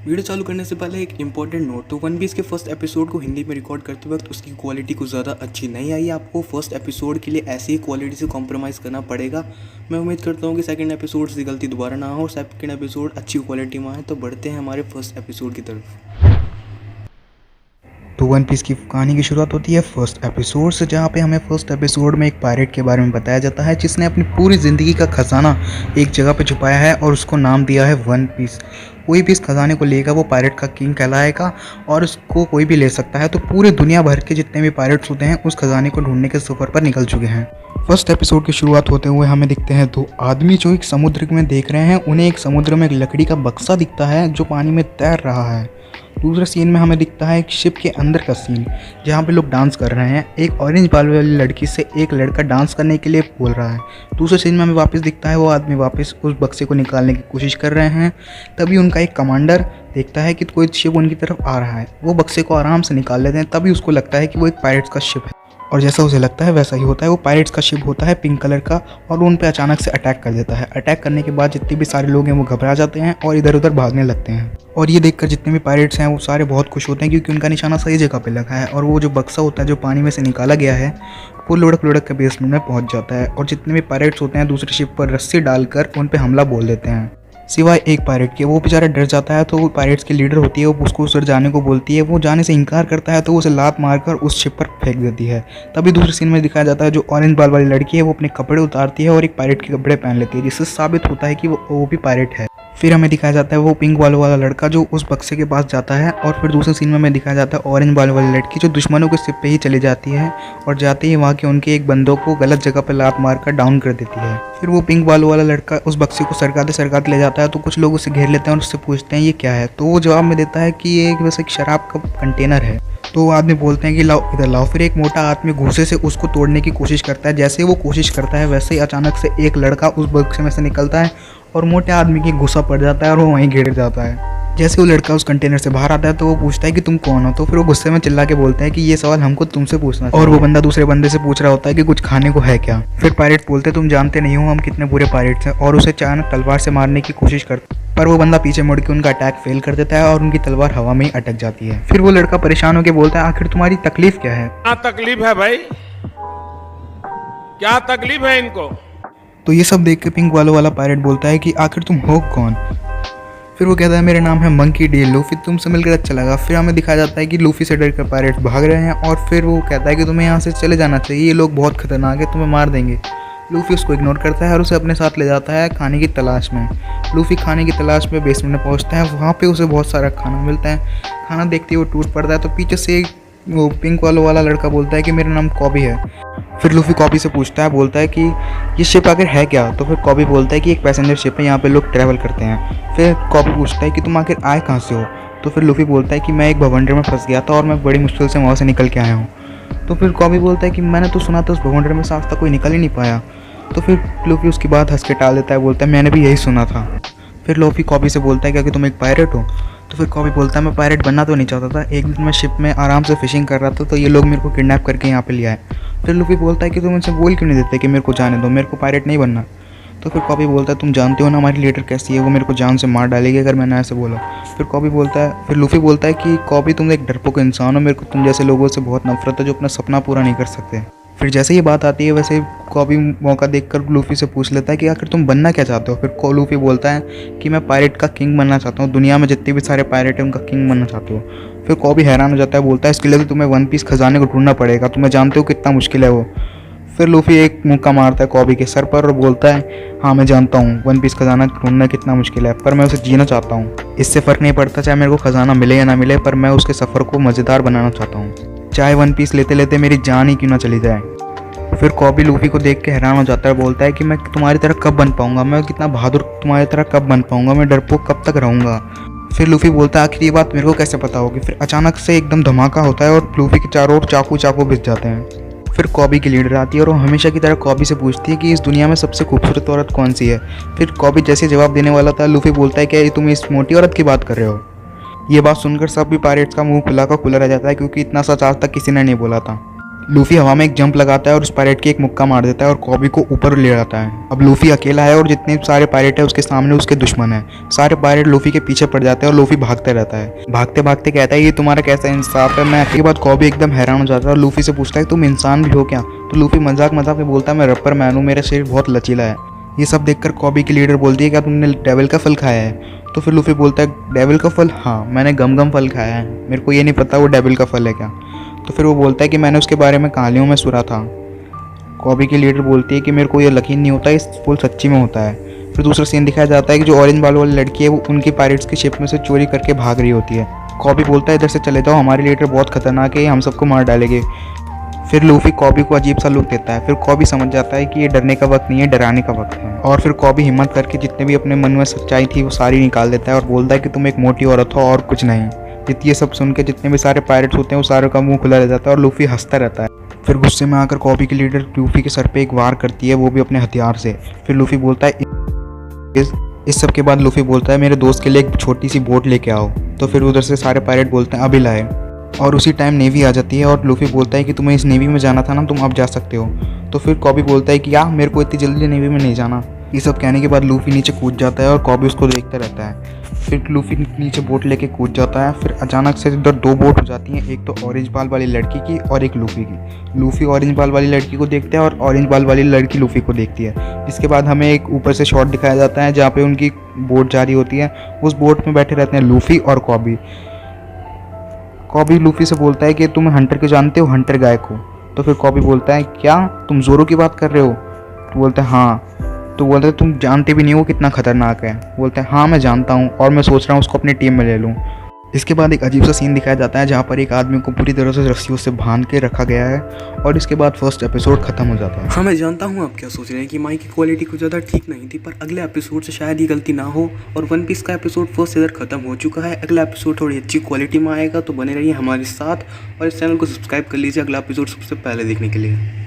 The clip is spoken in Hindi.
वीडियो चालू करने से पहले एक इंपॉर्टेंट नोट। तो वन पीस के फर्स्ट एपिसोड को हिंदी में रिकॉर्ड करते वक्त उसकी क्वालिटी कुछ ज़्यादा अच्छी नहीं आई। आपको फर्स्ट एपिसोड के लिए ऐसी ही क्वालिटी से कॉम्प्रोमाइज़ करना पड़ेगा। मैं उम्मीद करता हूँ कि सेकंड एपिसोड से गलती दोबारा ना हो और सेकंड एपिसोड अच्छी क्वालिटी में आए। तो बढ़ते हैं हमारे फर्स्ट एपिसोड की तरफ। तो वन पीस की कहानी की शुरुआत होती है फर्स्ट एपिसोड से, जहाँ पे हमें फर्स्ट एपिसोड में एक पायरेट के बारे में बताया जाता है जिसने अपनी पूरी ज़िंदगी का खजाना एक जगह पे छुपाया है और उसको नाम दिया है वन पीस। कोई भी इस खजाने को लेगा वो पायरेट का किंग कहलाएगा और इसको कोई भी ले सकता है। तो पूरे दुनिया भर के जितने भी पायरेट्स होते हैं उस खजाने को ढूंढने के सफ़र पर निकल चुके हैं। फर्स्ट एपिसोड की शुरुआत होते हुए हमें दिखते हैं दो आदमी जो एक समुद्र में देख रहे हैं। उन्हें एक समुद्र में एक लकड़ी का बक्सा दिखता है जो पानी में तैर रहा है। दूसरे सीन में हमें दिखता है एक शिप के अंदर का सीन जहाँ पे लोग डांस कर रहे हैं। एक ऑरेंज बाल वाली लड़की से एक लड़का डांस करने के लिए बोल रहा है। दूसरे सीन में हमें वापस दिखता है वो आदमी वापस उस बक्से को निकालने की कोशिश कर रहे हैं। तभी उनका एक कमांडर देखता है कि कोई शिप उनकी तरफ आ रहा है। वो बक्से को आराम से निकाल लेते हैं। तभी उसको लगता है कि वो एक पायरेट्स का शिप है और जैसा उसे लगता है वैसा ही होता है। वो पायरेट्स का शिप होता है पिंक कलर का और उन पे अचानक से अटैक कर देता है। अटैक करने के बाद जितने भी सारे लोग हैं वो घबरा जाते हैं और इधर उधर भागने लगते हैं। और ये देखकर जितने भी पायरेट्स हैं वो सारे बहुत खुश होते हैं क्योंकि उनका निशाना सही जगह पे लगा है और वो जो बक्सा होता है जो पानी में से निकाला गया है वो लुढ़क लुढ़क के बेसमेंट में पहुंच जाता है। और जितने भी पायरेट्स होते हैं दूसरी शिप पर रस्सी डालकर उन पे हमला बोल देते हैं, सिवाय एक पायरेट के। वो बेचारा डर जाता है। तो वो पायरेट्स की लीडर होती है, वो उसको उधर जाने को बोलती है। वो जाने से इनकार करता है तो वो उसे लात मारकर उस शिप पर फेंक देती है। तभी दूसरे सीन में दिखाया जाता है जो ऑरेंज बाल वाली लड़की है वो अपने कपड़े उतारती है और एक पायरेट के कपड़े पहन लेती है जिससे साबित होता है कि वो भी पायरेट है। फिर हमें दिखाया जाता है वो पिंक बाल वाला लड़का जो उस बक्से के पास जाता है। और फिर दूसरे सीन में हमें दिखाया जाता है ऑरेंज बाल वाली लड़की जो दुश्मनों के शिप पे ही चली जाती है और जाते ही वहाँ के उनके एक बंदों को गलत जगह पे लात मारकर डाउन कर देती है। फिर वो पिंक बाल वाला लड़का उस बक्से को सरकाते ले जाता है। तो कुछ लोग उसे घेर लेते हैं और उससे पूछते हैं ये क्या है। तो वो जवाब में देता है कि ये वैसे एक शराब का कंटेनर है। तो वो आदमी बोलते हैं कि लाओ इधर लाओ। फिर एक मोटा आदमी घूसे से उसको तोड़ने की कोशिश करता है। जैसे वो कोशिश करता है वैसे ही अचानक से एक लड़का उस बक्से में से निकलता है और मोटे आदमी की गुस्सा पड़ जाता है और वो वहीं गिर जाता है। जैसे वो लड़का उस कंटेनर से बाहर आता है तो वो पूछता है कि तुम कौन हो। तो फिर वो गुस्से में चिल्ला के बोलते हैं कि ये सवाल हमको तुमसे पूछना चाहिए। और वो बंदा दूसरे बंदे से पूछ रहा होता है कि कुछ खाने को है क्या। फिर पायरेट बोलते हैं तुम जानते नहीं हो हम कितने बुरे पायरेट्स हैं और उसे अचानक तलवार से मारने की कोशिश करते पर वो बंदा पीछे मुड़ के उनका अटैक फेल कर देता है और उनकी तलवार हवा में ही अटक जाती है। फिर वो लड़का परेशान होकर बोलता है आखिर तुम्हारी तकलीफ क्या है। क्या तकलीफ है भाई, क्या तकलीफ है इनको। तो ये सब देख के पिंक बालों वाला पायरेट बोलता है कि आखिर तुम हो कौन। फिर वो कहता है मेरा नाम है मंकी डी लूफी, तुमसे मिलकर अच्छा लगा। फिर हमें दिखाया जाता है कि लूफी से डर कर पायरेट्स भाग रहे हैं और फिर वो कहता है कि तुम्हें यहाँ से चले जाना चाहिए, ये लोग बहुत खतरनाक है, तुम्हें मार देंगे। लूफी उसको इग्नोर करता है और उसे अपने साथ ले जाता है खाने की तलाश में। लूफी खाने की तलाश में बेसमेंट में पहुँचता है। वहाँ पर उसे बहुत सारा खाना मिलता है। खाना देखते ही वो टूट पड़ता है। तो पीछे से वो पिंक वाला लड़का बोलता है कि मेरा नाम कॉबी है। फिर लूफी कॉबी से पूछता है, बोलता है कि ये शिप आखिर है क्या। तो फिर कॉबी बोलता है कि एक पैसेंजर शिप है, यहाँ पे लोग ट्रैवल करते हैं। फिर कॉबी पूछता है कि तुम आखिर आए कहाँ से हो। तो फिर लूफी बोलता है कि मैं एक भवंडर में फंस गया था और मैं बड़ी मुश्किल से वहाँ से निकल के आया हूँ। तो फिर कॉबी बोलता है कि मैंने तो सुना था उस भवंडर में से आज तक कोई निकल ही नहीं पाया। तो फिर लूफी उसकी बात हंस के टाल देता है, बोलता है मैंने भी यही सुना था। फिर लूफी कॉबी से बोलता है क्या कि तुम एक पायरेट हो। तो फिर कॉबी बोलता है मैं पायरेट बनना तो नहीं चाहता था, एक दिन मैं शिप में आराम से फिशिंग कर रहा था तो ये लोग मेरे को किडनैप करके यहाँ पे ले आए। फिर लूफी बोलता है कि तुम मुझसे बोल क्यों नहीं देते कि मेरे को जाने दो, मेरे को पायरेट नहीं बनना। तो फिर कॉबी बोलता है तुम जानते हो ना हमारी लीडर कैसी है, वो मेरे को जान से मार डालेगी अगर मैंने ऐसे बोला। फिर लूफी बोलता है कि कॉबी तुम एक डरपोक इंसान हो, मेरे को तुम जैसे लोगों से बहुत नफरत है जो अपना सपना पूरा नहीं कर सकते। फिर जैसे ये बात आती है वैसे कॉबी मौका देखकर लूफी से पूछ लेता है कि आखिर तुम बनना क्या चाहते हो। फिर लूफी बोलता है कि मैं पायरेट का किंग बनना चाहता हूँ, दुनिया में जितने भी सारे पायरेट हैं उनका किंग बनना चाहता हूँ। फिर कॉबी हैरान हो जाता है, बोलता है इसके लिए तो तुम्हें वन पीस खजाने को ढूंढना पड़ेगा, तुम्हें जानते हो कितना मुश्किल है वो। फिर लूफी एक मुक्का मारता है कॉबी के सर पर और बोलता है हाँ मैं जानता हूँ वन पीस खजाना ढूंढना कितना मुश्किल है, पर मैं उसे जीना चाहता हूँ। इससे फ़र्क नहीं पड़ता चाहे मेरे को खजाना मिले या ना मिले, पर मैं उसके सफ़र को मज़ेदार बनाना चाहता हूँ, चाहे वन पीस लेते लेते मेरी जान ही क्यों ना चली जाए। फिर कॉबी लूफी को देख के हैरान हो जाता है, बोलता है कि मैं तुम्हारी तरह कब बन पाऊंगा, मैं कितना बहादुर तुम्हारी तरह कब बन पाऊंगा, मैं डरपोक कब तक रहूंगा। फिर लूफी बोलता है आखिर ये बात मेरे को कैसे पता होगी। फिर अचानक से एकदम धमाका होता है और लूफी के चारों ओर चाकू भिज जाते हैं। फिर कॉबी की लीडर आती है और वो हमेशा की तरह कॉबी से पूछती है कि इस दुनिया में सबसे खूबसूरत औरत कौन सी है। फिर कॉबी जैसे जवाब देने वाला था लूफी बोलता है कि तुम इस मोटी औरत की बात कर रहे हो। ये बात सुनकर सब भी पायरेट्स का मुंह खुला का खुला रह जाता है क्योंकि इतना सच आज तक किसी ने नहीं बोला था। लूफी हवा में एक जंप लगाता है और उस पायरेट की एक मुक्का मार देता है और कॉबी को ऊपर ले जाता है। अब लूफी अकेला है और जितने सारे पायरेट है उसके सामने उसके दुश्मन है। सारे पायरेट लूफी के पीछे पड़ जाते हैं और लूफी भागते रहता है। भागते भागते कहता है ये तुम्हारा कैसा इंसाफ है। मैं के बाद कॉबी एकदम हैरान हो जाता है और लूफी से पूछता है तुम इंसान भी हो क्या। तो लूफी मजाक मजाक में बोलता है मैं रबर मैन हूँ, मेरा शरीर बहुत लचीला है। ये सब देखकर कॉबी की लीडर बोलती है क्या तुमने डेविल का फल खाया है। तो फिर लूफी बोलता है डेविल का फल, हाँ मैंने गम गम फल खाया है, मेरे को ये नहीं पता वो डेविल का फल है क्या। तो फिर वो बोलता है कि मैंने उसके बारे में कहानियों में सुना था। कॉबी की लीडर बोलती है कि मेरे को ये यकीन नहीं होता, इस फुल सच्ची में होता है। फिर दूसरा सीन दिखाया जाता है कि जो ऑरेंज बाल वाली लड़की है वो उनकी पायरेट्स की शिप में से चोरी करके भाग रही होती है। कॉबी बोलता है इधर से चले जाओ, हमारे लीडर बहुत खतरनाक है, हम सबको मार डालेंगे। फिर लूफी कॉबी को अजीब सा लुक देता है। फिर कॉबी समझ जाता है कि ये डरने का वक्त नहीं है, डराने का वक्त है। और फिर कॉबी हिम्मत करके जितने भी अपने मन में सच्चाई थी वो सारी निकाल देता है और बोलता है कि तुम एक मोटी औरत हो और कुछ नहीं। ये सब सुन के जितने भी सारे पायरेट्स होते हैं वो सारों का मुंह खुला रह जाता है और लूफी हंसता रहता है। फिर गुस्से में आकर कॉबी की लीडर लूफी के सर पे एक वार करती है, वो भी अपने हथियार से। फिर लूफी बोलता है इस सब के बाद लूफी बोलता है मेरे दोस्त के लिए एक छोटी सी बोट लेके आओ। तो फिर उधर से सारे पायरेट बोलते हैं अभी लाए। और उसी टाइम नेवी आ जाती है और लूफी बोलता है कि तुम्हें इस नेवी में जाना था ना, तुम अब जा सकते हो। तो फिर कॉबी बोलता है कि क्या मेरे को इतनी जल्दी नेवी में नहीं जाना। ये सब कहने के बाद लूफी नीचे कूद जाता है और कॉबी उसको देखता रहता है। फिर लूफी नीचे बोट लेके कूद जाता है। फिर अचानक से इधर दो बोट हो जाती हैं, एक तो ऑरेंज बाल वाली लड़की की और एक लूफी की। लूफी ऑरेंज बाल वाली लड़की को देखता है और ऑरेंज बाल वाली लड़की लूफी को देखती है। इसके बाद हमें एक ऊपर से शॉट दिखाया जाता है जहाँ पे उनकी बोट जा रही होती है। उस बोट में बैठे रहते हैं लूफी और कॉबी। कॉबी लूफी से बोलता है कि तुम हंटर को जानते हो, हंटर गाय को। तो फिर कॉबी बोलता है क्या तुम जोरो की बात कर रहे हो। तो बोलते हैं हाँ। तो बोलते हैं तुम जानते भी नहीं हो कितना खतरनाक है। बोलते हैं हाँ मैं जानता हूँ और मैं सोच रहा हूँ उसको अपनी टीम में ले लूँ। इसके बाद एक अजीब सा सीन दिखाया जाता है जहाँ पर एक आदमी को पूरी तरह से रस्सियों से बांध के रखा गया है और इसके बाद फर्स्ट एपिसोड खत्म हो जाता है। हाँ मैं जानता हूँ आप क्या सोच रहे हैं कि माइक की क्वालिटी कुछ ज़्यादा ठीक नहीं थी, पर अगले एपिसोड से शायद ये गलती ना हो। और वन पीस का एपिसोड फर्स्ट इधर खत्म हो चुका है। अगला एपिसोड थोड़ी अच्छी क्वालिटी में आएगा, तो बने रहिए हमारे साथ और इस चैनल को सब्सक्राइब कर लीजिए अगला एपिसोड सबसे पहले देखने के लिए।